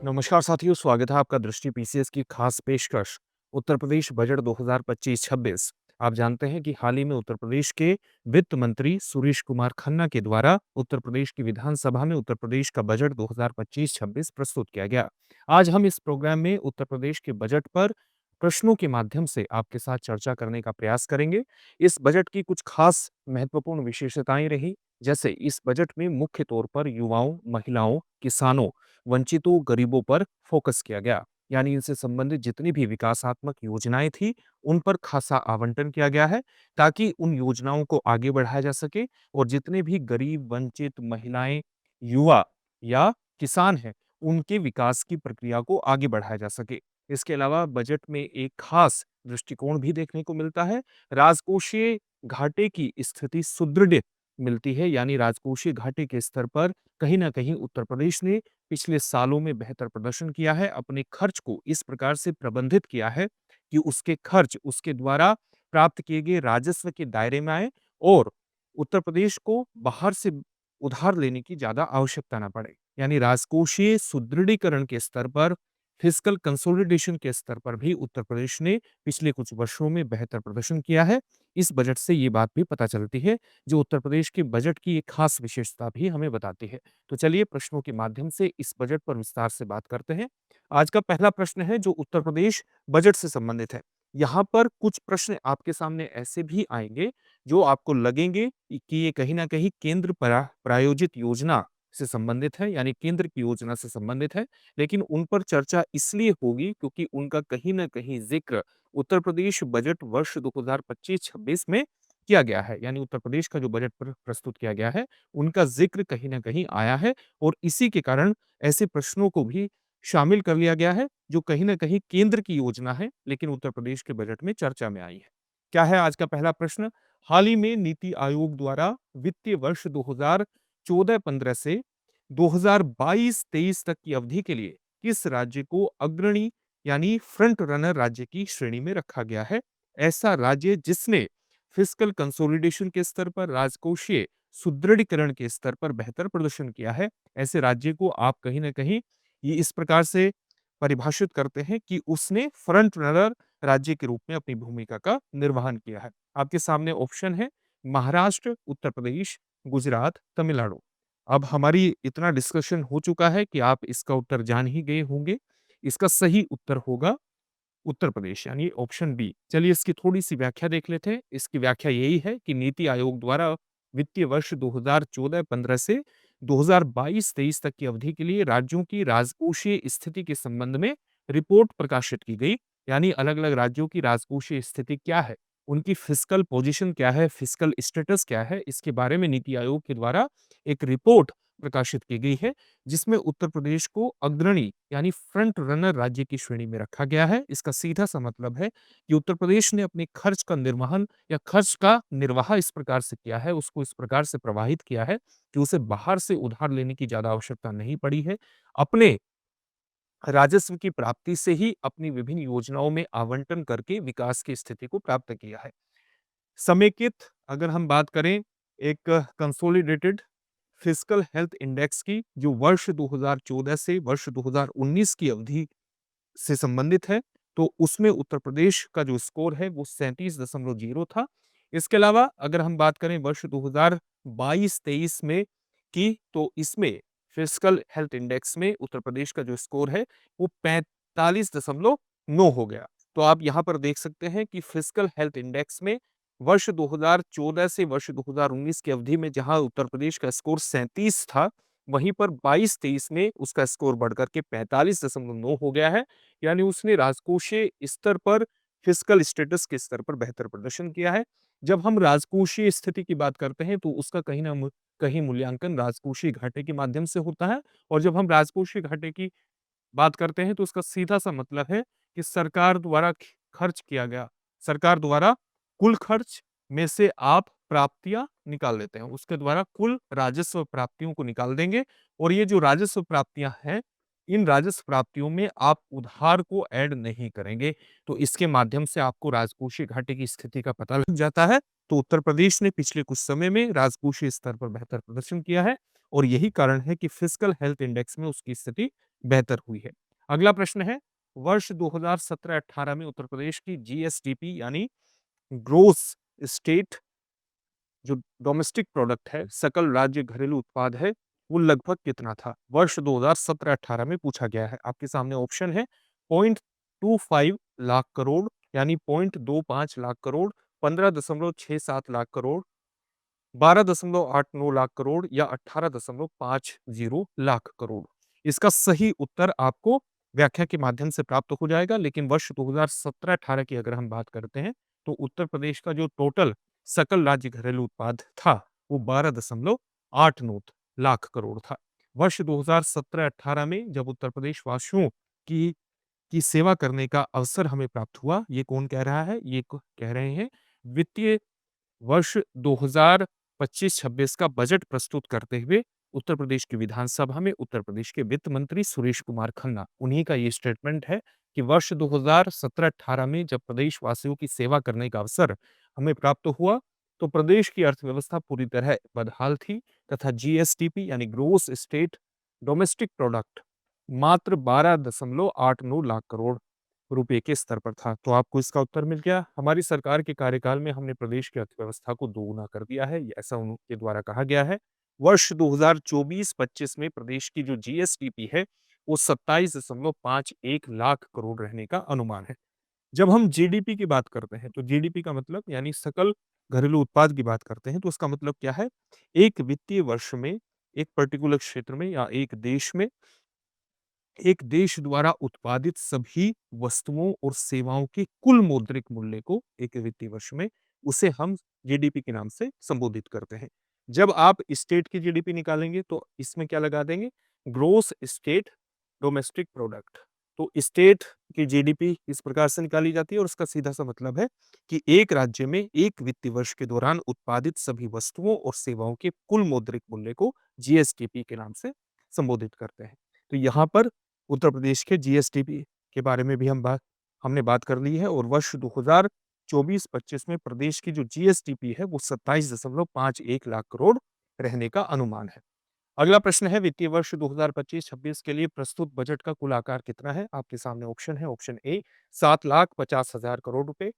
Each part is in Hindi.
नमस्कार साथियों, स्वागत है आपका दृष्टि पीसीएस की खास पेशकश उत्तर प्रदेश बजट 2025-26। आप जानते हैं कि हाल ही में उत्तर प्रदेश के वित्त मंत्री सुरेश कुमार खन्ना के द्वारा उत्तर प्रदेश की विधानसभा में उत्तर प्रदेश का बजट 2025-26 प्रस्तुत किया गया। आज हम इस प्रोग्राम में उत्तर प्रदेश के बजट पर प्रश्नों के माध्यम से आपके साथ चर्चा करने का प्रयास करेंगे। इस बजट की कुछ खास महत्वपूर्ण विशेषताएं रही, जैसे इस बजट में मुख्य तौर पर युवाओं, महिलाओं, किसानों, वंचितों, गरीबों पर फोकस किया गया। यानी इनसे संबंधित जितनी भी विकासात्मक योजनाएं थी, उन पर खासा आवंटन किया गया है, ताकि उन योजनाओं को आगे बढ़ाया जा सके और जितने भी गरीब, वंचित, महिलाएं, युवा या किसान हैं, उनके विकास की प्रक्रिया को आगे बढ़ाया जा सके। इसके अलावा बजट में एक खास दृष्टिकोण भी देखने को मिलता है। राजकोषीय घाटे की स्थिति सुदृढ़ मिलती है, यानी राजकोषीय घाटे के स्तर पर कहीं न कहीं उत्तर प्रदेश ने पिछले सालों में बेहतर प्रदर्शन किया है, अपने खर्च को इस प्रकार से प्रबंधित किया है कि उसके खर्च उसके द्वारा प्राप्त किए गए राजस्व के दायरे में आए और उत्तर प्रदेश को बाहर से उधार लेने की ज़्यादा आवश्यकता ना पड़े। यानी राजकोषीय सुदृढ़ीकरण के स्तर पर, फिस्कल कंसोलिडेशन के स्तर पर भी उत्तर प्रदेश ने पिछले कुछ वर्षों में बेहतर प्रदर्शन किया है। इस बजट से ये बात भी पता चलती है, जो उत्तर प्रदेश के बजट की एक खास विशेषता भी हमें बताती है। तो चलिए प्रश्नों के माध्यम से इस बजट पर विस्तार से बात करते हैं। आज का पहला प्रश्न है जो उत्तर प्रदेश बजट से संबंधित है। यहाँ पर कुछ प्रश्न आपके सामने ऐसे भी आएंगे जो आपको लगेंगे कि ये कहीं न कहीं केंद्र प्रायोजित योजना से संबंधित है, यानी केंद्र की योजना से संबंधित है, लेकिन उन पर चर्चा इसलिए होगी क्योंकि उनका कहीं न कहीं ज़िक्र उत्तर प्रदेश बजट वर्ष 2025-26 में किया गया है। यानी उत्तर प्रदेश का जो बजट प्रस्तुत किया गया है, उनका ज़िक्र कहीं न कहीं आया है और इसी के कारण ऐसे प्रश्नों को भी शामिल कर लिया गया है, जो कहीं न कहीं केंद्र की योजना है, लेकिन उत्तर प्रदेश के बजट में चर्चा में आई है। क्या है आज का पहला प्रश्न? हाल ही में नीति आयोग द्वारा वित्तीय वर्ष 2014-15 से 2022-23 तक की अवधि के लिए किस राज्य को अग्रणी यानी फ्रंट रनर राज्य की श्रेणी में रखा गया है? ऐसा राज्य जिसने फिस्कल कंसोलिडेशन के स्तर पर, राजकोषीय सुदृढ़ीकरण के स्तर पर बेहतर प्रदर्शन किया है, ऐसे राज्य को आप कहीं न कहीं ये इस प्रकार से परिभाषित करते हैं कि उसने फ्रंट रनर राज्य के रूप में अपनी भूमिका का निर्वहन किया है। आपके सामने ऑप्शन है महाराष्ट्र, उत्तर प्रदेश, गुजरात, तमिलनाडु। अब हमारी इतना डिस्कशन हो चुका है कि आप इसका उत्तर जान ही गए होंगे। इसका सही उत्तर होगा उत्तर प्रदेश, यानी ऑप्शन बी। चलिए इसकी थोड़ी-सी व्याख्या देख लेते हैं। इसकी व्याख्या यही है कि नीति आयोग द्वारा वित्तीय वर्ष 2014-15 से 2022-23 तक की अवधि के लिए राज्यों की राजकोषीय स्थिति के संबंध में रिपोर्ट प्रकाशित की गई। यानी अलग-अलग राज्यों की राजकोषीय स्थिति क्या है, उनकी फिस्कल पोजीशन क्या है, फिस्कल स्टेटस क्या है, इसके बारे में नीति आयोग के द्वारा एक रिपोर्ट प्रकाशित की गई है, जिसमें उत्तर प्रदेश को अग्रणी यानी फ्रंट रनर राज्य की श्रेणी में रखा गया है। इसका सीधा सा मतलब है कि उत्तर प्रदेश ने अपने खर्च का निर्वहन या खर्च का निर्वाह इस प्रकार से किया है, उसको इस प्रकार से प्रवाहित किया है कि उसे बाहर से उधार लेने की ज्यादा आवश्यकता नहीं पड़ी है। अपने राजस्व की प्राप्ति से ही अपनी विभिन्न योजनाओं में आवंटन करके विकास की स्थिति को प्राप्त किया है। समेकित अगर हम बात करें एक कंसोलिडेटेड फिस्कल हेल्थ इंडेक्स की, जो वर्ष 2014 से वर्ष 2019 की अवधि से संबंधित है, तो उसमें उत्तर प्रदेश का जो स्कोर है वो 37.0 था। इसके अलावा अगर हम बात करें वर्ष 2022-23 में की, तो इसमें फिस्कल हेल्थ इंडेक्स में उत्तर प्रदेश का जो स्कोर है वो 45.9 हो गया। तो आप यहाँ पर देख सकते हैं कि फिस्कल हेल्थ इंडेक्स में वर्ष 2014 से वर्ष 2019 की अवधि में जहां उत्तर प्रदेश का स्कोर 37 था, वहीं पर 22-23 में उसका स्कोर बढ़कर के 45.9 हो गया है। यानी उसने राजकोषीय स्तर पर, फिस्कल स्टेटस के स्तर पर बेहतर प्रदर्शन किया है। जब हम राजकोषीय स्थिति की बात करते हैं तो उसका कहीं न कहीं मूल्यांकन राजकोषीय घाटे के माध्यम से होता है, और जब हम राजकोषीय घाटे की बात करते हैं तो उसका सीधा-सा मतलब है कि सरकार द्वारा खर्च किया गया, सरकार द्वारा कुल खर्च में से आप प्राप्तियाँ निकाल लेते हैं। उसके द्वारा कुल राजस्व प्राप्तियों को निकाल देंगे, और ये जो राजस्व प्राप्तियाँ हैं, इन राजस्व प्राप्तियों में आप उधार को ऐड नहीं करेंगे। तो इसके माध्यम से आपको राजकोषीय घाटे की स्थिति का पता लग जाता है। तो उत्तर प्रदेश ने पिछले कुछ समय में राजकोषीय स्तर पर बेहतर प्रदर्शन किया है, और यही कारण है कि फिस्कल हेल्थ इंडेक्स में उसकी स्थिति बेहतर हुई है। अगला प्रश्न है, वर्ष 2017-18 में उत्तर प्रदेश की जीएसडीपी यानी ग्रोस स्टेट जो डोमेस्टिक प्रोडक्ट है, सकल राज्य घरेलू उत्पाद है, वो लगभग कितना था? वर्ष 2017-18 में पूछा गया है। आपके सामने ऑप्शन है 0.25 लाख करोड़ यानी 0.25 लाख करोड़, 15.67 लाख करोड़, 12.89 लाख करोड़ या 18.50 लाख करोड़। इसका सही उत्तर आपको व्याख्या के माध्यम से प्राप्त हो जाएगा, लेकिन वर्ष 2017-18 की अगर हम बात करते हैं, तो उत्तर प्रदेश का जो टोटल सकल राज्य घरेलू उत्पाद था, वो 12.89 लाख करोड़ था। वर्ष 2017-18 में जब उत्तर प्रदेश वासियों की सेवा करने का अवसर हमें प्राप्त हुआ, ये कौन कह रहा है? ये कह रहे हैं वित्तीय वर्ष 2025-26 का बजट प्रस्तुत करते हुए उत्तर प्रदेश की विधानसभा में उत्तर प्रदेश के वित्त मंत्री सुरेश कुमार खन्ना, उन्हीं का ये स्टेटमेंट है कि वर्ष 2017-18 में जब प्रदेश वासियों की सेवा करने का अवसर हमें प्राप्त हुआ, तो प्रदेश की अर्थव्यवस्था पूरी तरह बदहाल थी तथा जीएसडीपी यानी ग्रोस स्टेट डोमेस्टिक प्रोडक्ट मात्र 12.89 लाख करोड़ रुपए के स्तर पर था। तो आपको इसका उत्तर मिल गया। हमारी सरकार के कार्यकाल में हमने प्रदेश की अर्थव्यवस्था को दोगुना कर दिया है, ऐसा उनके द्वारा कहा गया है। वर्ष 2024-25 में प्रदेश की जो जीएसडीपी है, वो 27.51 लाख करोड़ रहने का अनुमान है। जब हम जीडीपी की बात करते हैं, तो जीडीपी का मतलब यानी सकल घरेलू उत्पाद की बात करते हैं, तो उसका मतलब क्या है? एक वित्तीय वर्ष में, एक पर्टिकुलर क्षेत्र में या एक देश द्वारा उत्पादित सभी वस्तुओं और सेवाओं के कुल मौद्रिक मूल्य को एक वित्तीय वर्ष में, उसे हम जीडीपी के नाम से संबोधित करते हैं। जब आप स्टेट की जीडीपी निकालेंगे तो इसमें क्या लगा देंगे? Gross state domestic product. तो स्टेट की जीडीपी इस प्रकार से निकाली जाती है और उसका सीधा सा मतलब है कि एक राज्य में एक वित्तीय वर्ष के दौरान उत्पादित सभी वस्तुओं और सेवाओं के कुल मौद्रिक मूल्य को जीएसडीपी के नाम से संबोधित करते हैं। तो यहाँ पर उत्तर प्रदेश के जीएसडीपी के बारे में भी हमने बात कर ली है और वर्ष 2024-25 में प्रदेश की जो जीएसडीपी है वो 27.51 लाख करोड़ रहने का अनुमान है। अगला प्रश्न है, वित्तीय वर्ष 2025-26 के लिए प्रस्तुत बजट का कुल आकार कितना है? आपके सामने ऑप्शन है, ऑप्शन ए 7,50,000 करोड़ रुपए,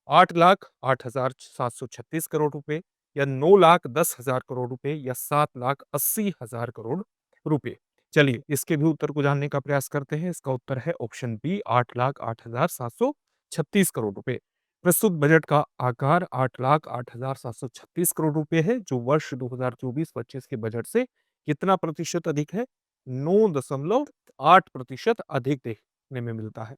8,08,736 करोड़ रुपए या 9,10,000 करोड़ रुपए या 7,80,000 करोड़ रुपए। चलिए इसके भी उत्तर को जानने का प्रयास करते हैं। इसका उत्तर है ऑप्शन बी 8,08,736 करोड़ रुपए। प्रस्तुत बजट का आकार 8,08,736 करोड़ रुपए है, जो वर्ष 2024-25 के बजट से कितना प्रतिशत अधिक है? 9.8% अधिक देखने में मिलता है।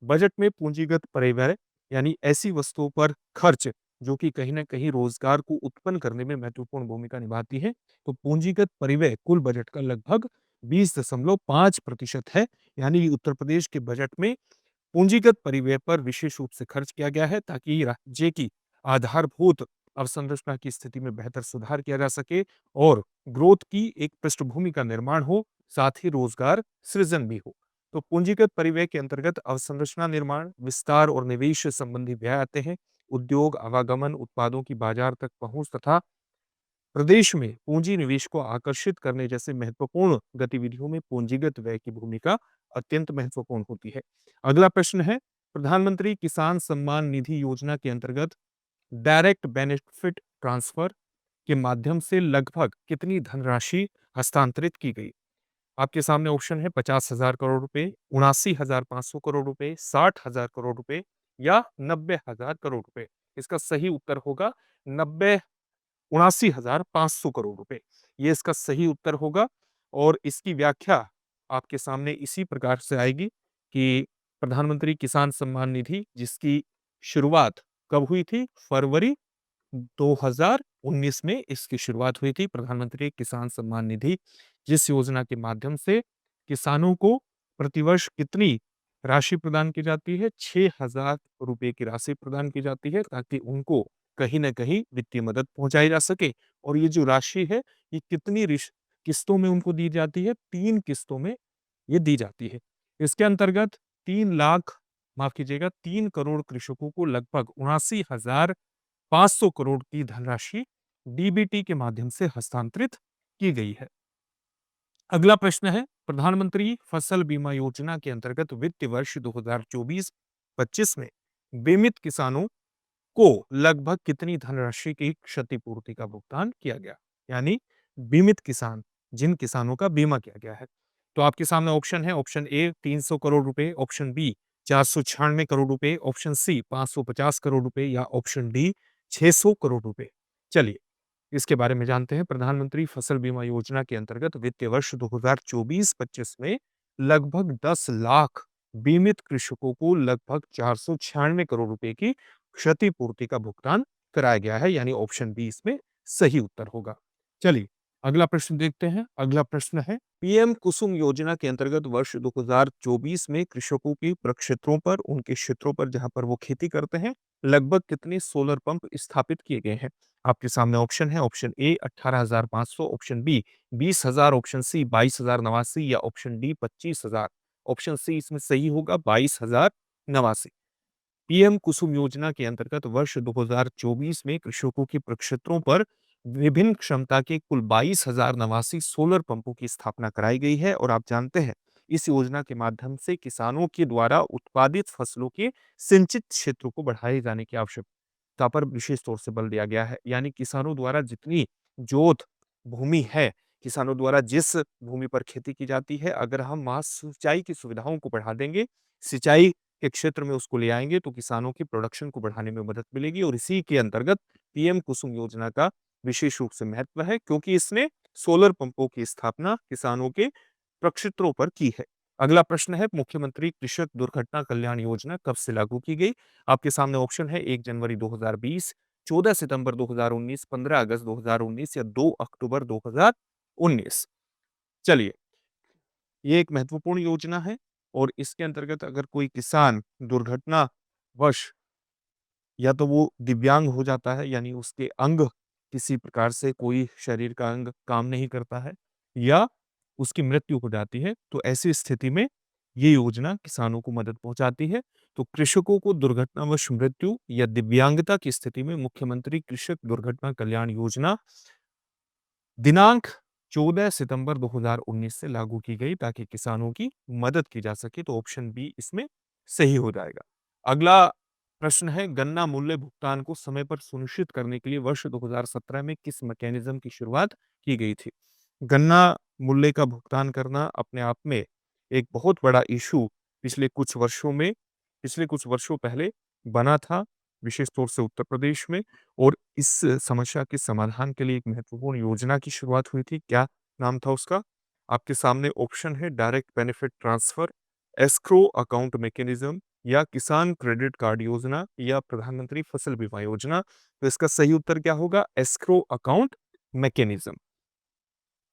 बजट में पूंजीगत परिव्यय यानी ऐसी वस्तुओं पर खर्च जो कि कहीं न कहीं रोजगार को उत्पन्न करने में महत्वपूर्ण भूमिका निभाती है, तो पूंजीगत परिव्यय कुल बजट का लगभग 20.5% है। यानी उत्तर प्रदेश के बजट में पूंजीगत परिव्यय पर विशेष रूप से खर्च किया गया है ताकि राज्य की आधारभूत अवसंरचना की स्थिति में बेहतर सुधार किया जा सके और ग्रोथ की एक पृष्ठभूमि का निर्माण हो, साथ ही रोजगार सृजन भी हो। तो पूंजीगत परिव्यय के अंतर्गत अवसंरचना निर्माण, विस्तार और निवेश संबंधी व्यय आते हैं। उद्योग, आवागमन, उत्पादों की बाजार तक पहुंच तथा प्रदेश में पूंजी निवेश को आकर्षित करने जैसे महत्वपूर्ण गतिविधियों में पूंजीगत व्यय की भूमिका अत्यंत महत्वपूर्ण होती है। अगला प्रश्न है, प्रधानमंत्री किसान सम्मान निधि योजना के अंतर्गत डायरेक्ट बेनिफिट ट्रांसफर के माध्यम से लगभग कितनी धनराशि हस्तांतरित की गई? आपके सामने ऑप्शन है 50,000 करोड़ रुपए, 79,500 करोड़ रुपए, 60,000 करोड़ रुपए या 90,000 करोड़ रुपए। इसका सही उत्तर होगा 79,500 करोड़ रुपए। ये इसका सही उत्तर होगा और इसकी व्याख्या आपके सामने इसी प्रकार से आएगी कि प्रधानमंत्री किसान सम्मान निधि जिसकी शुरुआत कब हुई थी? फरवरी 2019 में इसकी शुरुआत हुई थी। प्रधानमंत्री किसान सम्मान निधि जिस योजना के माध्यम से किसानों को प्रतिवर्ष कितनी राशि प्रदान की जाती है? 6,000 रुपए की राशि प्रदान की जाती है ताकि उनको कहीं न कहीं वित्तीय मदद पहुँचाई जा सके और ये जो राशि है, ये कितनी किस्तों में उनको दी जाती है? 3 किस्तों में ये दी जाती है। इसके अंतर्गत 3 लाख माफ कीजिएगा 3 करोड़ कृषकों को लगभग 79,500 करोड़ की धनराशि डीबीटी के माध्यम से हस्तांतरित की गई है। अगला प्रश्न है, प्रधानमंत्री फसल बीमा योजना के अंतर्गत वित्त वर्ष 2024-25 में बीमित किसानों को लगभग कितनी धनराशि की क्षतिपूर्ति का भुगतान किया गया? यानी बीमित किसान, जिन किसानों का बीमा किया गया है। तो आपके सामने ऑप्शन है, ऑप्शन ए 300 करोड़ रुपए, ऑप्शन बी 496 करोड़ रुपए, ऑप्शन सी 550 करोड़ रुपए या ऑप्शन डी 600 करोड़ रुपए। चलिए इसके बारे में जानते हैं। प्रधानमंत्री फसल बीमा योजना के अंतर्गत वित्तीय वर्ष 2024-25 में लगभग 10 लाख बीमित कृषकों को लगभग 496 करोड़ रुपए की क्षतिपूर्ति का भुगतान कराया गया है, यानी ऑप्शन बी इसमें सही उत्तर होगा। चलिए अगला प्रश्न देखते हैं। अगला प्रश्न है, पीएम कुसुम योजना के अंतर्गत वर्ष 2024 में कृषकों की प्रक्षेत्रों पर, उनके क्षेत्रों पर जहां पर वो खेती करते हैं, लगभग कितने सोलर पंप स्थापित किए गए हैं? आपके सामने ऑप्शन है, option A 18,500, option B 20,000, option C 22,089 या ऑप्शन डी 25,000। ऑप्शन सी इसमें सही होगा, 22,089। पीएम कुसुम योजना के अंतर्गत वर्ष 2024 में कृषकों के प्रक्षेत्रों पर विभिन्न क्षमता के कुल 22,089 सोलर पंपों की स्थापना कराई गई है। और आप जानते हैं, इस योजना के माध्यम से किसानों के द्वारा उत्पादित फसलों के सिंचित क्षेत्रों को बढ़ाए जाने की आवश्यकता पर विशेष तौर से बल दिया गया है। यानी किसानों द्वारा जितनी जोत भूमि है, किसानों द्वारा जिस भूमि पर खेती की जाती है, अगर हम वहां सिंचाई की सुविधाओं को बढ़ा देंगे, सिंचाई के क्षेत्र में उसको ले आएंगे, तो किसानों की प्रोडक्शन को बढ़ाने में मदद मिलेगी। और इसी के अंतर्गत पीएम कुसुम योजना का विशेष रूप से महत्व है, क्योंकि इसने सोलर पंपों की स्थापना किसानों के प्रक्षेत्रों पर की है। अगला प्रश्न है, मुख्यमंत्री कृषक दुर्घटना कल्याण योजना कब से लागू की गई? आपके सामने ऑप्शन है, 1 जनवरी 2020, 14 सितंबर 2019, 15 अगस्त 2019 या 2 अक्टूबर 2019। चलिए, ये एक महत्वपूर्ण योजना है और इसके अंतर्गत अगर कोई किसान दुर्घटनावश या तो वो दिव्यांग हो जाता है, यानी उसके अंग किसी प्रकार से, कोई शरीर का अंग काम नहीं करता है, या उसकी मृत्यु हो जाती है, तो ऐसी स्थिति में ये योजना किसानों को मदद पहुंचाती है। तो कृषकों को दुर्घटनावश मृत्यु या दिव्यांगता की स्थिति में मुख्यमंत्री कृषक दुर्घटना कल्याण योजना दिनांक 14 सितंबर 2019 से लागू की गई, ताकि किसानों की मदद की जा सके। तो ऑप्शन बी इसमें सही हो जाएगा। अगला प्रश्न है, गन्ना मूल्य भुगतान को समय पर सुनिश्चित करने के लिए वर्ष 2017 में किस मैकेनिज्म की शुरुआत की गई थी? गन्ना मूल्य का भुगतान करना अपने आप में एक बहुत बड़ा इशू पिछले कुछ वर्षों पहले बना था, विशेष तौर से उत्तर प्रदेश में। और इस समस्या के समाधान के लिए एक महत्वपूर्ण योजना की शुरुआत हुई थी। क्या नाम था उसका? आपके सामने ऑप्शन है, direct benefit transfer, escrow account mechanism या किसान क्रेडिट कार्ड योजना या प्रधानमंत्री फसल बीमा योजना। तो इसका सही उत्तर क्या होगा? Escrow account mechanism.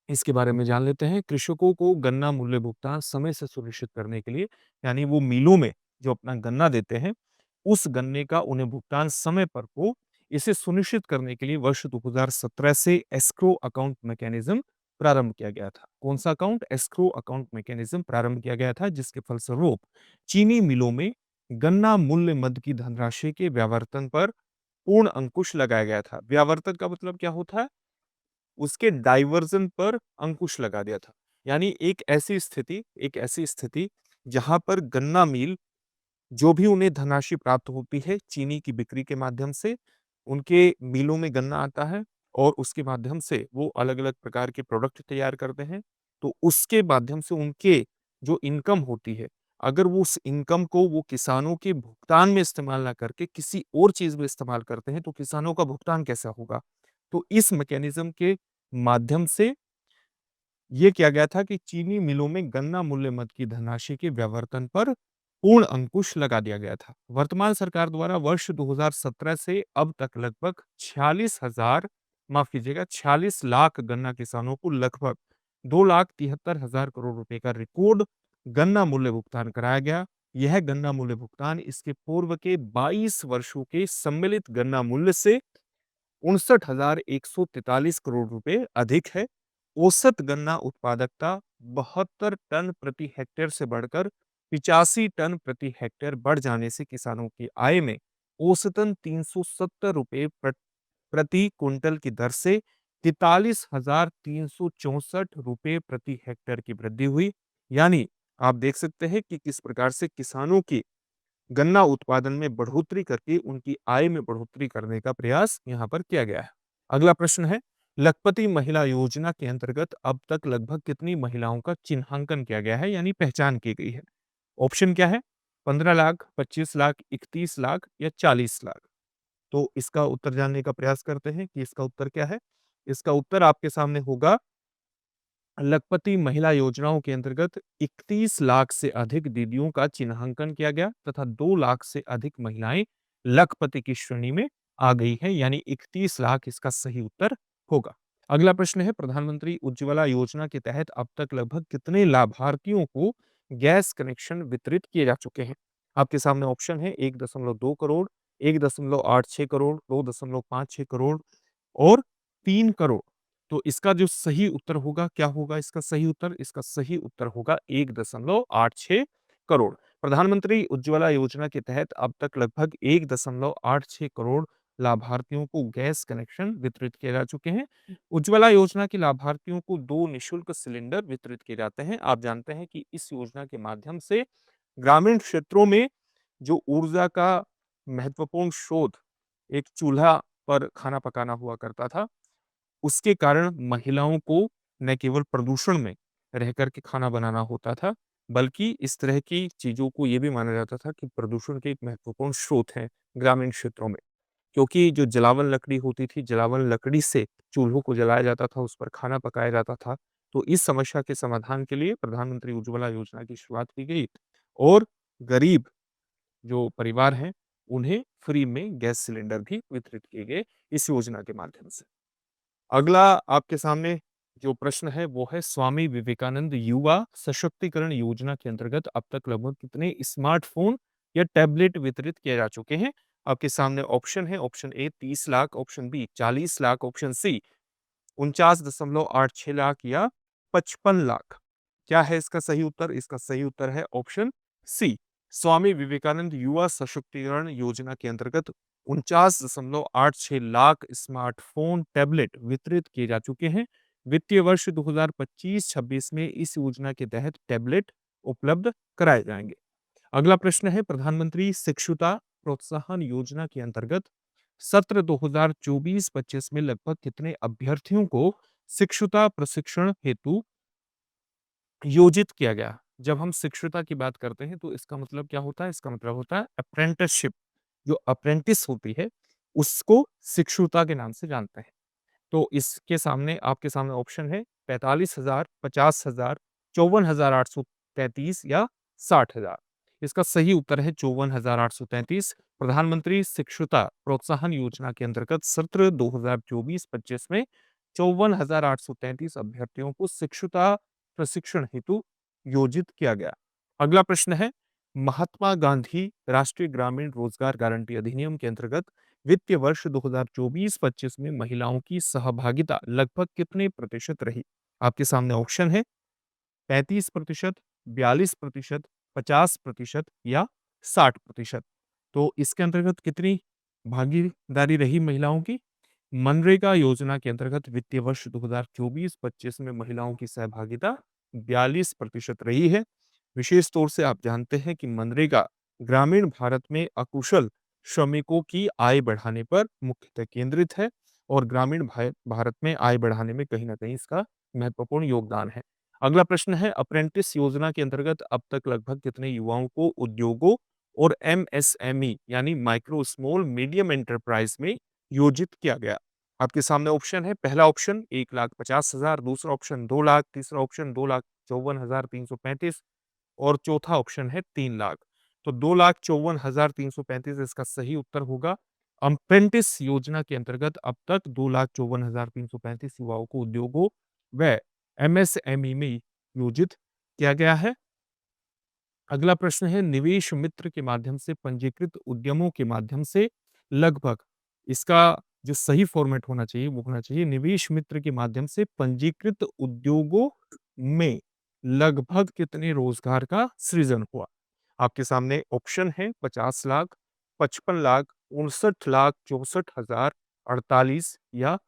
इसके बारे में जान लेते हैं। कृषकों को गन्ना मूल्य भुगतान समय से सुनिश्चित करने के लिए, यानी वो मिलों में जो अपना गन्ना देते हैं, उस गन्ने का उन्हें भुगतान समय पर हो, इसे सुनिश्चित करने के लिए वर्ष 2017 से एस्क्रो अकाउंट मैकेनिज्म प्रारंभ किया गया था। कौन सा अकाउंट? एस्क्रो अकाउंट मैकेनिज्म प्रारंभ किया गया था, जिसके फलस्वरूप चीनी मिलों में गन्ना मूल्य मद की धनराशि के व्यावर्तन पर पूर्ण अंकुश लगाया गया था। व्यावर्तन का मतलब क्या होता है? उसके डाइवर्जन पर अंकुश लगा दिया था। यानी एक ऐसी स्थिति जहां पर गन्ना मिल, जो भी उन्हें धनराशि प्राप्त होती है चीनी की बिक्री के माध्यम से, उनके मिलों में गन्ना आता है और उसके माध्यम से वो अलग-अलग प्रकार के प्रोडक्ट तैयार करते हैं। तो उसके माध्यम से उनके जो इनकम होती है, अगर वो उस इनकम को वो किसानों के भुगतान में इस्तेमाल ना करके किसी और चीज़ में इस्तेमाल करते हैं, तो किसानों का भुगतान कैसा होगा? तो इस मैकेनिज्म के माध्यम से ये किया गया था कि चीनी मिलों में गन्ना मूल्य मद की धनराशि के व्यावर्तन पर पूर्ण अंकुश लगा दिया गया था। वर्तमान सरकार द्वारा वर्ष 2017 से अब तक लगभग 46 लाख गन्ना किसानों को लगभग 2,73,000 करोड़ रुपए का रिकॉर्ड गन्ना मूल्य भुगतान कराया गया। यह गन्ना मूल्य भुगतान इसके पूर्व के 22 वर्षों के सम्मिलित गन्ना मूल्य से 59,143 करोड़ रुपए अधिक है। औसत गन्ना उत्पादकता 72 टन प्रति हेक्टेयर से बढ़कर 85 टन प्रति हेक्टेयर बढ़ जाने से किसानों की आय में औसतन 370 रुपए प्रति कुंटल की दर से 43,364 प्रति हेक्टेयर की वृद्धि हुई। यानी आप देख सकते हैं कि किस प्रकार से किसानों की गन्ना उत्पादन में बढ़ोतरी करके उनकी आय में बढ़ोतरी करने का प्रयास यहाँ पर किया गया है। अगला प्रश्न है, लखपति महिला योजना के अंतर्गत अब तक लगभग कितनी महिलाओं का चिन्हांकन किया गया है, यानी पहचान की गई है? ऑप्शन क्या है? 15 लाख, 25 लाख, 31 लाख या 40 लाख। तो इसका उत्तर जानने का प्रयास करते हैं कि इसका उत्तर क्या है। इसका उत्तर आपके सामने होगा, लखपति महिला योजनाओं के अंतर्गत 31 लाख से अधिक दीदियों का चिन्हांकन किया गया तथा 2 लाख से अधिक महिलाएं लखपति की श्रेणी में आ गई है, यानी 31 लाख इसका सही उत्तर होगा। अगला प्रश्न है, प्रधानमंत्री उज्ज्वला योजना के तहत अब तक लगभग कितने लाभार्थियों को गैस कनेक्शन वितरित किए जा चुके हैं? आपके सामने ऑप्शन है 1.2 करोड़, 1.86 करोड़, 2.56 करोड़ और 3 करोड़। तो इसका जो सही उत्तर होगा, क्या होगा इसका सही उत्तर? इसका सही उत्तर होगा 1.86 करोड़। प्रधानमंत्री उज्ज्वला योजना के तहत अब तक लगभग 1.86 करोड़ लाभार्थियों को गैस कनेक्शन वितरित किए जा चुके हैं। उज्ज्वला योजना के लाभार्थियों को 2 निःशुल्क सिलेंडर वितरित किए जाते हैं। आप जानते हैं कि इस योजना के माध्यम से ग्रामीण क्षेत्रों में जो ऊर्जा का महत्वपूर्ण स्रोत एक चूल्हा पर खाना पकाना हुआ करता था, उसके कारण महिलाओं को न केवल प्रदूषण में रह कर के खाना बनाना होता था, बल्कि इस तरह की चीज़ों को ये भी माना जाता था कि प्रदूषण के एक महत्वपूर्ण स्रोत हैं ग्रामीण क्षेत्रों में। क्योंकि जो जलावन लकड़ी होती थी, जलावन लकड़ी से चूल्हों को जलाया जाता था, उस पर खाना पकाया जाता था। तो इस समस्या के समाधान के लिए प्रधानमंत्री उज्ज्वला योजना की शुरुआत की गई और गरीब जो परिवार हैं, उन्हें फ्री में गैस सिलेंडर भी वितरित किए गए इस योजना के माध्यम से। अगला आपके सामने जो प्रश्न है वो है, स्वामी विवेकानंद युवा सशक्तिकरण योजना के अंतर्गत अब तक लगभग कितने स्मार्टफोन या टैबलेट वितरित किए जा चुके हैं? आपके सामने ऑप्शन है, option A 30 lakh, option B 40 lakh, option C 49.86 lakh या 55 लाख। क्या है इसका सही उत्तर? इसका सही उत्तर है ऑप्शन सी। स्वामी विवेकानंद युवा सशक्तिकरण योजना के अंतर्गत 49.86 लाख स्मार्टफोन टैबलेट वितरित किए जा चुके हैं। वित्तीय वर्ष 2025-26 में इस योजना के तहत टैबलेट उपलब्ध कराए जाएंगे। अगला प्रश्न है, प्रधानमंत्री शिक्षुता प्रोत्साहन योजना के अंतर्गत सत्र 2024-25 में लगभग कितने अभ्यर्थियों को शिक्षुता प्रशिक्षण हेतु योजित किया गया? जब हम शिक्षुता की बात करते हैं तो इसका मतलब क्या होता है? इसका मतलब होता है अप्रेंटिसशिप। जो अप्रेंटिस होती है उसको शिक्षुता के नाम से जानते हैं। तो इसके सामने आपके सामने ऑप्शन है 45,000, 50,000, 54,833 या 60,000। इसका सही उत्तर है 54,833। प्रधानमंत्री शिक्षुता प्रोत्साहन योजना के अंतर्गत सत्र 2024-25 में 54,833 अभ्यर्थियों को शिक्षुता प्रशिक्षण हेतु योजित किया गया। अगला प्रश्न है, महात्मा गांधी राष्ट्रीय ग्रामीण रोजगार गारंटी अधिनियम के अंतर्गत वित्तीय वर्ष 2024-25 में महिलाओं की सहभागिता लगभग कितने प्रतिशत रही? आपके सामने ऑप्शन है 35%, 42%, 50% या 60%। तो इसके अंतर्गत कितनी भागीदारी रही महिलाओं की? मनरेगा योजना के अंतर्गत वित्तीय वर्ष 2024-25 में महिलाओं की सहभागिता 42% रही है। विशेष तौर से आप जानते हैं कि मनरेगा ग्रामीण भारत में अकुशल श्रमिकों की आय बढ़ाने पर मुख्यतः केंद्रित है और ग्रामीण भारत में आय बढ़ाने में कहीं ना कहीं इसका महत्वपूर्ण योगदान है। अगला प्रश्न है, अप्रेंटिस योजना के अंतर्गत अब तक लगभग कितने युवाओं को उद्योगों और एमएसएमई यानी माइक्रो स्मॉल मीडियम एंटरप्राइज में योजित किया गया? आपके सामने ऑप्शन है, पहला ऑप्शन 1,50,000, दूसरा ऑप्शन 2 लाख, तीसरा ऑप्शन 2,54,335 और चौथा ऑप्शन है 3 लाख। तो 2,54,335 इसका सही उत्तर होगा। अप्रेंटिस योजना के अंतर्गत अब तक 2,54,335 युवाओं को उद्योगों व एमएसएमई में योजित किया गया है। अगला प्रश्न है, निवेश मित्र के माध्यम से पंजीकृत उद्यमों के माध्यम से लगभग, इसका जो सही फॉर्मेट होना चाहिए वो होना चाहिए, निवेश मित्र के माध्यम से पंजीकृत उद्योगों में लगभग कितने रोजगार का सृजन हुआ? आपके सामने ऑप्शन है 50 लाख, 55 लाख, 59 लाख, 64,048 या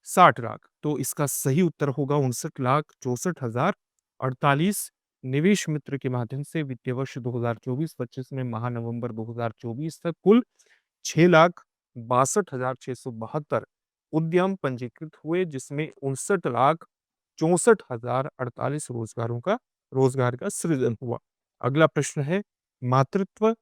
60 लाख। तो इसका सही उत्तर होगा 59,64,048। निवेश मित्र के माध्यम से वित्तीय वर्ष 2024-25 में माह नवंबर 2024 तक कुल 6,62,672 उद्यम पंजीकृत हुए, जिसमें 59,64,048 रोजगार का सृजन हुआ। अगला प्रश्न है, मातृत्व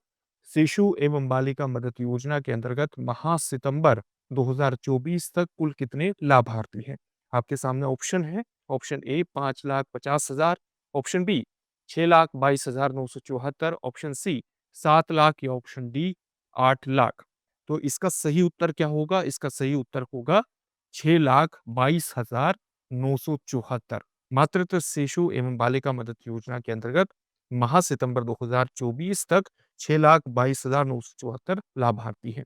शिशु एवं बालिका मदद योजना के अंतर्गत माह सितंबर 2024 तक कुल कितने लाभार्थी हैं? आपके सामने ऑप्शन है। Option A 5,50,000, option B 6,22,974, option C 7 lakh या ऑप्शन डी 8 लाख। तो इसका सही उत्तर क्या होगा? इसका सही उत्तर होगा 6,22,974। मातृत्व शिशु एवं बालिका मदद योजना के अंतर्गत माह सितंबर 2024 तक 6,22,974 लाभार्थी हैं।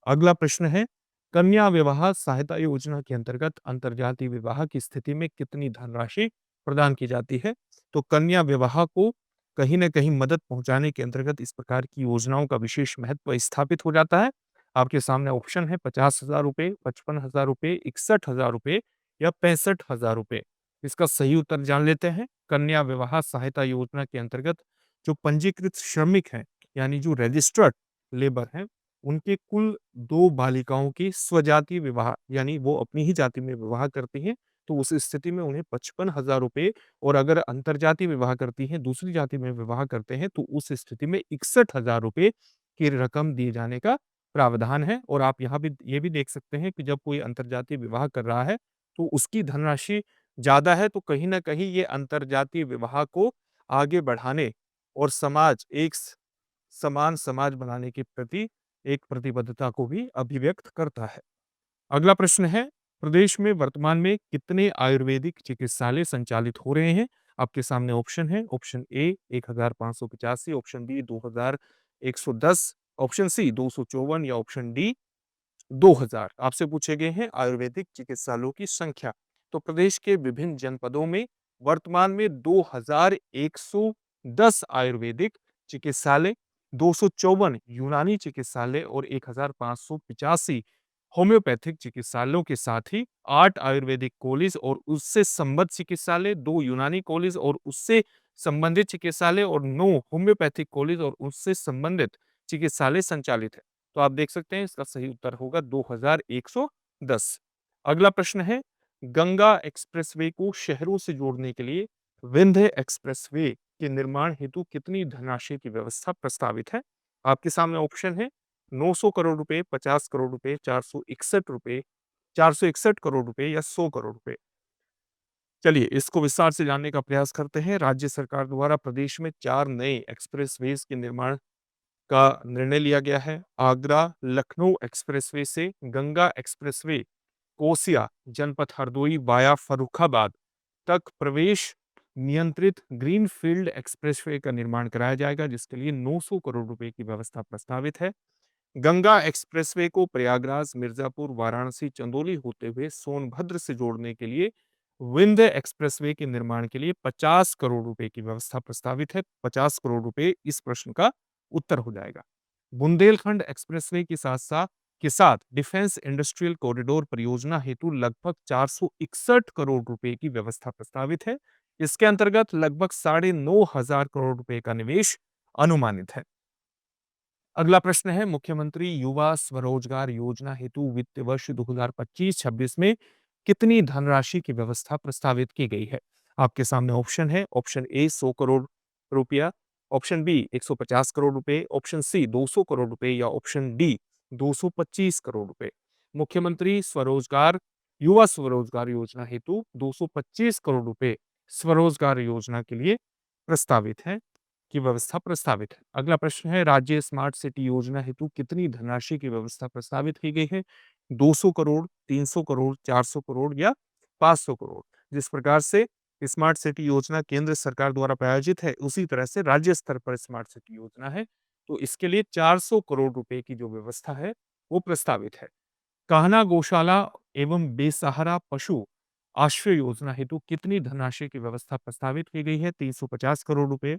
अगला प्रश्न है, कन्या विवाह सहायता योजना के अंतर्गत अंतरजातीय विवाह की स्थिति में कितनी धनराशि प्रदान की जाती है? तो कन्या विवाह को कहीं न कहीं मदद पहुंचाने के अंतर्गत इस प्रकार की योजनाओं का विशेष महत्व स्थापित हो जाता है। आपके सामने ऑप्शन है 50,000 रुपए, 55,000 रुपए, 61,000 रुपए या 65,000 रुपए। इसका सही उत्तर जान लेते हैं। कन्या विवाह सहायता योजना के अंतर्गत जो पंजीकृत श्रमिक हैं, यानी जो रजिस्टर्ड लेबर हैं, उनके कुल 2 बालिकाओं की स्वजातीय विवाह, यानी वो अपनी ही जाति में विवाह करती हैं, तो उस स्थिति में उन्हें 55,000 रुपए, और अगर अंतरजातीय विवाह करती हैं, दूसरी जाति में विवाह करते हैं, तो उस स्थिति में 61,000 रुपए की रकम दिए जाने का प्रावधान है। और आप यहाँ भी ये भी देख सकते हैं कि जब कोई अंतरजातीय विवाह कर रहा है, तो उसकी धनराशि ज़्यादा है, तो कहीं न कहीं ये अंतरजातीय विवाह को आगे बढ़ाने और एक समान समाज बनाने के प्रति एक प्रतिबद्धता को भी अभिव्यक्त करता है। अगला प्रश्न है, प्रदेश में वर्तमान में कितने आयुर्वेदिक चिकित्सालय संचालित हो रहे हैं? आपके सामने ऑप्शन है। Option A 1,585, option B 2,110, option C 254 या ऑप्शन डी 2000। आपसे पूछे गए हैं आयुर्वेदिक चिकित्सालयों की संख्या। तो प्रदेश के विभिन्न जनपदों में वर्तमान में 2110 आयुर्वेदिक चिकित्सालय, 254 यूनानी चिकित्सालय और 1585 होम्योपैथिक चिकित्सालयों के साथ ही 8 आयुर्वेदिक कॉलेज और उससे संबद्ध चिकित्सालय, 2 यूनानी कॉलेज और उससे संबंधित चिकित्सालय और 9 होम्योपैथिक कॉलेज और उससे संबंधित चिकित्सालय संचालित है। तो आप देख सकते हैं इसका सही उत्तर होगा 2110। अगला प्रश्न है, गंगा एक्सप्रेसवे को शहरों से जोड़ने के लिए विंध्य एक्सप्रेसवे के निर्माण हेतु कितनी धनराशि की व्यवस्था प्रस्तावित है? आपके सामने ऑप्शन है 900 करोड़ रुपए, 50 करोड़ रुपए, 461 रुपए, 461 करोड़ रुपए या 100 करोड़ रुपए। चलिए इसको विस्तार से जानने का प्रयास करते हैं। राज्य सरकार द्वारा प्रदेश में 4 नए एक्सप्रेसवेज के निर्माण का निर्णय लिया गया है। आगरा लखनऊ एक्सप्रेसवे से गंगा एक्सप्रेसवे कोसिया जनपद हरदोई वाया फर्रुखाबाद तक प्रवेश नियंत्रित ग्रीनफील्ड एक्सप्रेसवे का निर्माण कराया जाएगा, जिसके लिए 900 करोड़ रुपए की व्यवस्था प्रस्तावित है। गंगा एक्सप्रेसवे को प्रयागराज, मिर्जापुर, वाराणसी, चंदौली होते हुए सोनभद्र से जोड़ने के लिए विंध्य एक्सप्रेसवे के निर्माण के लिए 50 करोड़ रुपए की व्यवस्था प्रस्तावित है। 50 करोड़ रुपए इस प्रश्न का उत्तर हो जाएगा। बुंदेलखंड एक्सप्रेसवे के साथ डिफेंस इंडस्ट्रियल कॉरिडोर परियोजना हेतु लगभग 461 करोड़ रुपए की व्यवस्था प्रस्तावित है। इसके अंतर्गत लगभग 9,500 करोड़ रुपए का निवेश अनुमानित है। अगला प्रश्न है, मुख्यमंत्री युवा स्वरोजगार योजना हेतु वित्त वर्ष 2025-26 में कितनी धनराशि की व्यवस्था प्रस्तावित की गई है? आपके सामने ऑप्शन है। ऑप्शन ए 100 करोड़ रुपया, ऑप्शन बी 150 करोड़ रुपए, ऑप्शन सी 200 करोड़ रुपए या ऑप्शन डी 225 करोड़ रुपए। मुख्यमंत्री युवा स्वरोजगार योजना हेतु 225 करोड़ रुपए स्वरोजगार योजना के लिए प्रस्तावित है की व्यवस्था प्रस्तावित है। अगला प्रश्न है, राज्य स्मार्ट सिटी योजना हेतु कितनी धनराशि की व्यवस्था प्रस्तावित की गई है? 200 करोड़, 300 करोड़, 400 करोड़ या 500 करोड़। जिस प्रकार से स्मार्ट सिटी योजना केंद्र सरकार द्वारा प्रायोजित है, उसी तरह से राज्य स्तर पर स्मार्ट सिटी योजना है, तो इसके लिए 400 करोड़ रुपए की जो व्यवस्था है वो प्रस्तावित है। कान्हा गौशाला एवं बेसहारा पशु आश्रय योजना हेतु कितनी धनराशि की व्यवस्था प्रस्तावित की गई है? 350 करोड़ रुपए,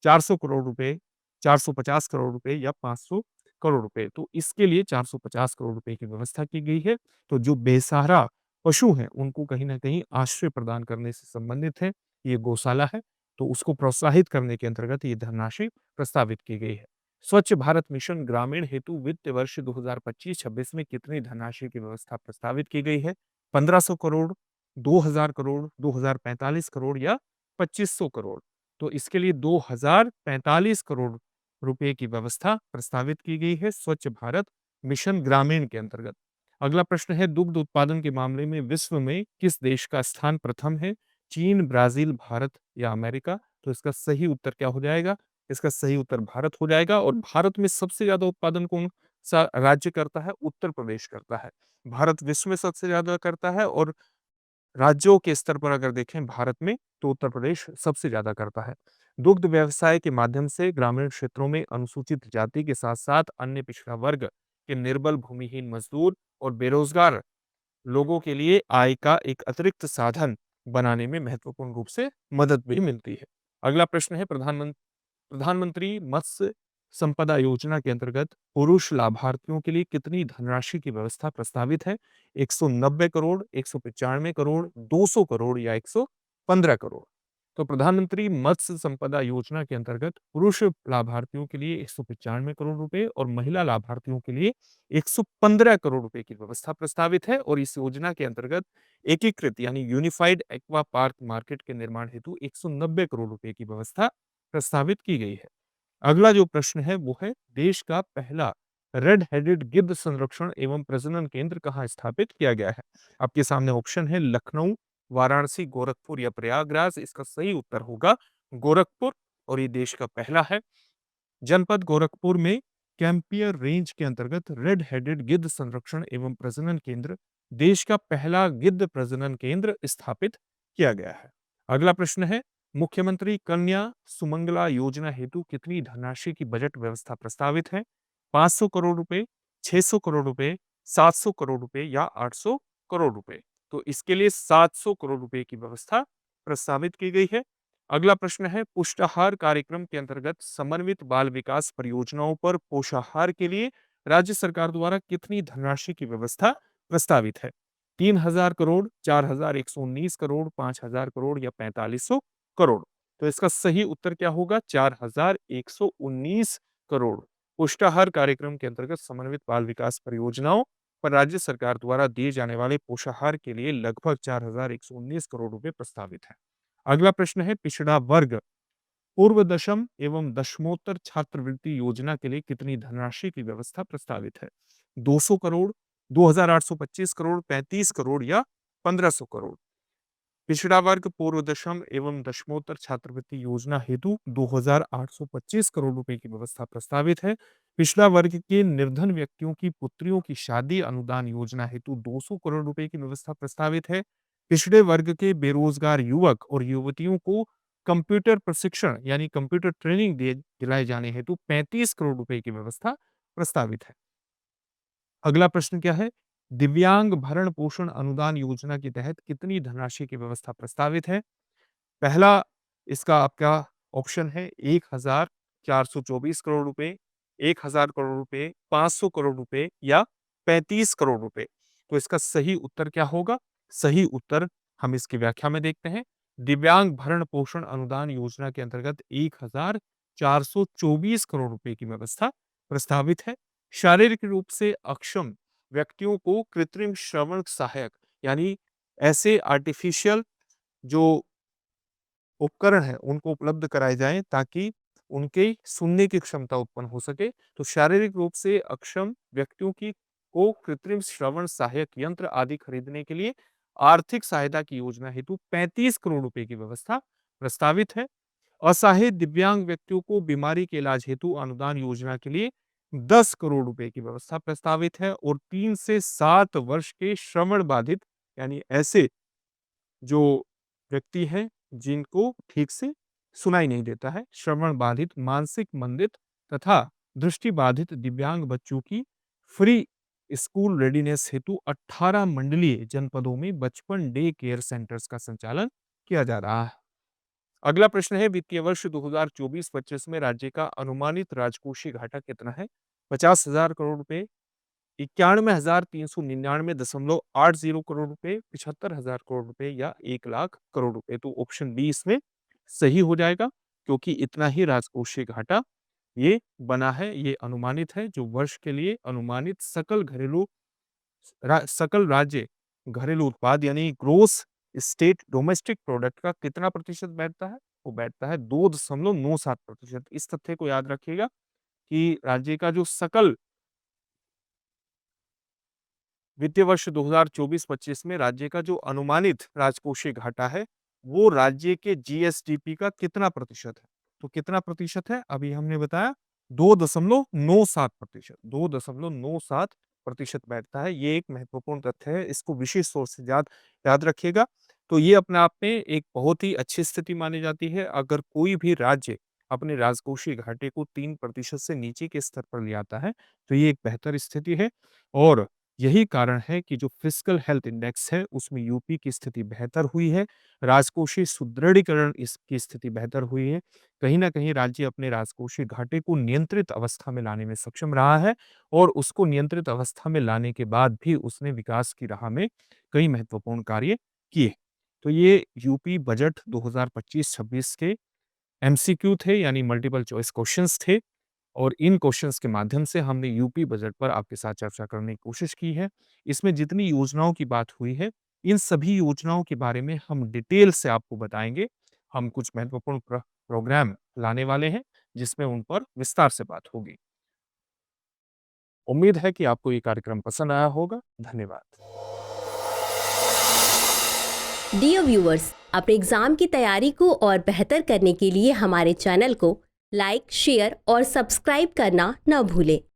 400 करोड़ रुपए, 450 करोड़ रुपए या 500 करोड़ रुपए। तो इसके लिए 450 करोड़ रुपए की व्यवस्था की गई है। तो जो बेसहारा पशु हैं, उनको कहीं न कहीं आश्रय प्रदान करने से संबंधित है। ये गौशाला है, तो उसको प्रोत्साहित करने के अंतर्गत ये धनराशि प्रस्तावित की गई है। स्वच्छ भारत मिशन ग्रामीण हेतु वित्त वर्ष 2025-26 में कितनी धनराशि की व्यवस्था प्रस्तावित की गई है? 1500 करोड़, 2000 करोड़, 2045 करोड़ या 2500 करोड़? तो इसके लिए 2045 करोड़ रुपए की व्यवस्था प्रस्तावित की गई है स्वच्छ भारत मिशन ग्रामीण के अंतर्गत। अगला प्रश्न है, दुग्ध उत्पादन के मामले में विश्व में किस देश का स्थान प्रथम है? चीन, ब्राजील, भारत या अमेरिका? तो इसका सही उत्तर क्या हो जाएगा? इसका सही उत्तर भारत हो जाएगा। और भारत में सबसे ज्यादा उत्पादन कौन सा राज्य करता है? उत्तर प्रदेश करता है। भारत विश्व में सबसे ज्यादा करता है, और राज्यों के स्तर पर अगर देखें भारत में, तो उत्तर प्रदेश सबसे ज्यादा करता है। दुग्ध व्यवसाय के माध्यम से ग्रामीण क्षेत्रों में अनुसूचित जाति के साथ साथ अन्य पिछड़ा वर्ग के निर्बल, भूमिहीन मजदूर और बेरोजगार लोगों के लिए आय का एक अतिरिक्त साधन बनाने में महत्वपूर्ण रूप से मदद भी मिलती है। अगला प्रश्न है, प्रधानमंत्री मत्स्य संपदा योजना के अंतर्गत पुरुष लाभार्थियों के लिए कितनी धनराशि की व्यवस्था प्रस्तावित है? 190 करोड़, 195 करोड़, 200 करोड़ या 115 करोड़? तो प्रधानमंत्री मत्स्य संपदा योजना के अंतर्गत पुरुष लाभार्थियों के लिए 195 करोड़ रुपए और महिला लाभार्थियों के लिए 115 करोड़ रुपए की व्यवस्था प्रस्तावित है। और इस योजना के अंतर्गत एकीकृत यानी यूनिफाइड एक्वा पार्क मार्केट के निर्माण हेतु 190 करोड़ रुपए की व्यवस्था प्रस्तावित की गई है। अगला जो प्रश्न है वो है, देश का पहला रेड हेडेड गिद्ध संरक्षण एवं प्रजनन केंद्र कहाँ स्थापित किया गया है? आपके सामने ऑप्शन है, लखनऊ, वाराणसी, गोरखपुर या प्रयागराज। इसका सही उत्तर होगा गोरखपुर, और ये देश का पहला है। जनपद गोरखपुर में कैंपियर रेंज के अंतर्गत रेड हेडेड गिद्ध संरक्षण एवं प्रजनन केंद्र, देश का पहला गिद्ध प्रजनन केंद्र स्थापित किया गया है। अगला प्रश्न है, मुख्यमंत्री कन्या सुमंगला योजना हेतु कितनी धनराशि की बजट व्यवस्था प्रस्तावित है? 500 करोड़ रुपए, 600 करोड़ रुपए, 700 करोड़ रुपए या 800 करोड़ रुपए? तो इसके लिए 700 करोड़ रुपए की व्यवस्था प्रस्तावित की गई है। अगला प्रश्न है, पुष्टाहार कार्यक्रम के अंतर्गत समन्वित बाल विकास परियोजनाओं पर पोषाहार के लिए राज्य सरकार द्वारा कितनी धनराशि की व्यवस्था प्रस्तावित है? 3000 करोड़, 4119 करोड़, 5000 करोड़ या 4500 करोड़? तो इसका सही उत्तर क्या होगा? 4119 करोड़। पुष्टाहार कार्यक्रम के अंतर्गत समन्वित बाल विकास परियोजनाओं पर राज्य सरकार द्वारा दिए जाने वाले पोषाहार के लिए लगभग 4119 करोड़ रुपए प्रस्तावित है। अगला प्रश्न है, पिछड़ा वर्ग पूर्व दशम एवं दशमोत्तर छात्रवृत्ति योजना के लिए कितनी धनराशि की व्यवस्था प्रस्तावित है? 200 करोड़, 2825 करोड़, 35 करोड़ या 1500 करोड़? पिछड़ा वर्ग पूर्व दशम एवं दशमोत्तर छात्रवृत्ति योजना हेतु 2825 करोड़ रुपए की व्यवस्था प्रस्तावित है। पिछड़ा वर्ग के निर्धन व्यक्तियों की पुत्रियों की शादी अनुदान योजना हेतु 200 करोड़ रुपए की व्यवस्था प्रस्तावित है। पिछड़े वर्ग के बेरोजगार युवक और युवतियों को कंप्यूटर प्रशिक्षण यानी कंप्यूटर ट्रेनिंग दिलाए जाने हेतु 35 करोड़ रुपए की व्यवस्था प्रस्तावित है। अगला प्रश्न क्या है, दिव्यांग भरण पोषण अनुदान योजना के तहत कितनी धनराशि की व्यवस्था प्रस्तावित है? पहला इसका आपका ऑप्शन है 1424 करोड़ रुपए, 1000 करोड़ रुपए, 500 करोड़ रुपए या 35 करोड़ रुपए? तो इसका सही उत्तर क्या होगा? सही उत्तर हम इसकी व्याख्या में देखते हैं। दिव्यांग भरण पोषण अनुदान योजना के अंतर्गत 1424 करोड़ रुपए की व्यवस्था प्रस्तावित है। शारीरिक रूप से अक्षम व्यक्तियों को कृत्रिम श्रवण सहायक यानी ऐसे आर्टिफिशियल जो उपकरण है उनको उपलब्ध कराए जाएं ताकि उनके सुनने की क्षमता उत्पन्न हो सके। तो शारीरिक रूप से अक्षम व्यक्तियों की को कृत्रिम श्रवण सहायक यंत्र आदि खरीदने के लिए आर्थिक सहायता की योजना हेतु 35 करोड़ रुपए की व्यवस्था प्रस्तावित है। असहाय दिव्यांग व्यक्तियों को बीमारी के इलाज हेतु अनुदान योजना के लिए 10 करोड़ रुपए की व्यवस्था प्रस्तावित है। और 3 से 7 वर्ष के श्रवण बाधित यानी ऐसे जो व्यक्ति हैं जिनको ठीक से सुनाई नहीं देता है, श्रवण बाधित, मानसिक मंदित तथा दृष्टि बाधित दिव्यांग बच्चों की फ्री स्कूल रेडीनेस हेतु 18 मंडलीय जनपदों में 55 डे केयर सेंटर्स का संचालन किया जा रहा है। अगला प्रश्न है, वित्तीय वर्ष 2024-25 में राज्य का अनुमानित राजकोषीय घाटा कितना है? 50,000 करोड़ रुपए, 91,399.80 करोड़ रुपए, 75,000 करोड़ रुपए या 1 लाख करोड़ रुपए। तो ऑप्शन बी इसमें सही हो जाएगा, क्योंकि इतना ही राजकोषीय घाटा ये बना है, ये अनुमानित है, जो वर्ष के लिए अनुमानित सकल राज्य घरेलू उत्पाद यानी ग्रोस स्टेट डोमेस्टिक प्रोडक्ट का कितना प्रतिशत बैठता है? वो बैठता है 2.97%। इस तथ्य को याद रखिएगा कि राज्य का जो सकल वित्तीय वर्ष 2024-25 में राज्य का जो अनुमानित राजकोषीय घाटा है, वो राज्य के जीएसडीपी का कितना प्रतिशत है? तो कितना प्रतिशत है? अभी हमने बताया 2.97%। 2.97% बैठता है। ये एक महत्वपूर्ण तथ्य है, इसको विशेष तौर से याद रखिएगा। तो ये अपने आप में एक बहुत ही अच्छी स्थिति मानी जाती है। अगर कोई भी राज्य अपने राजकोषीय घाटे को 3% से नीचे के स्तर पर ले आता है, तो ये एक बेहतर स्थिति है और यही कारण है कि जो फिस्कल हेल्थ इंडेक्स है, उसमें यूपी की स्थिति बेहतर हुई है। राजकोषीय सुदृढ़ीकरण इसकी स्थिति बेहतर हुई है। कहीं न कहीं राज्य अपने राजकोषीय घाटे को नियंत्रित अवस्था में लाने में सक्षम रहा है और उसको नियंत्रित अवस्था में लाने के बाद भी उसने विकास की राह में कई महत्वपूर्ण कार्य किए। तो ये यूपी बजट 2025-26 के एमसीक्यू थे, यानी मल्टीपल चॉइस क्वेश्चंस थे और इन क्वेश्चंस के माध्यम से हमने यूपी बजट पर आपके साथ चर्चा करने की कोशिश की है। इसमें जितनी योजनाओं की बात हुई है, इन सभी योजनाओं के बारे में हम डिटेल से आपको बताएँगे। हम कुछ महत्वपूर्ण प्रोग्राम लाने वाले हैं, जिसमें उन पर विस्तार से बात होगी। उम्मीद है कि आपको ये कार्यक्रम पसंद आया होगा। धन्यवाद। डियर व्यूअर्स, अपने एग्जाम की तैयारी को और बेहतर करने के लिए हमारे चैनल को लाइक, शेयर और सब्सक्राइब करना न भूलें।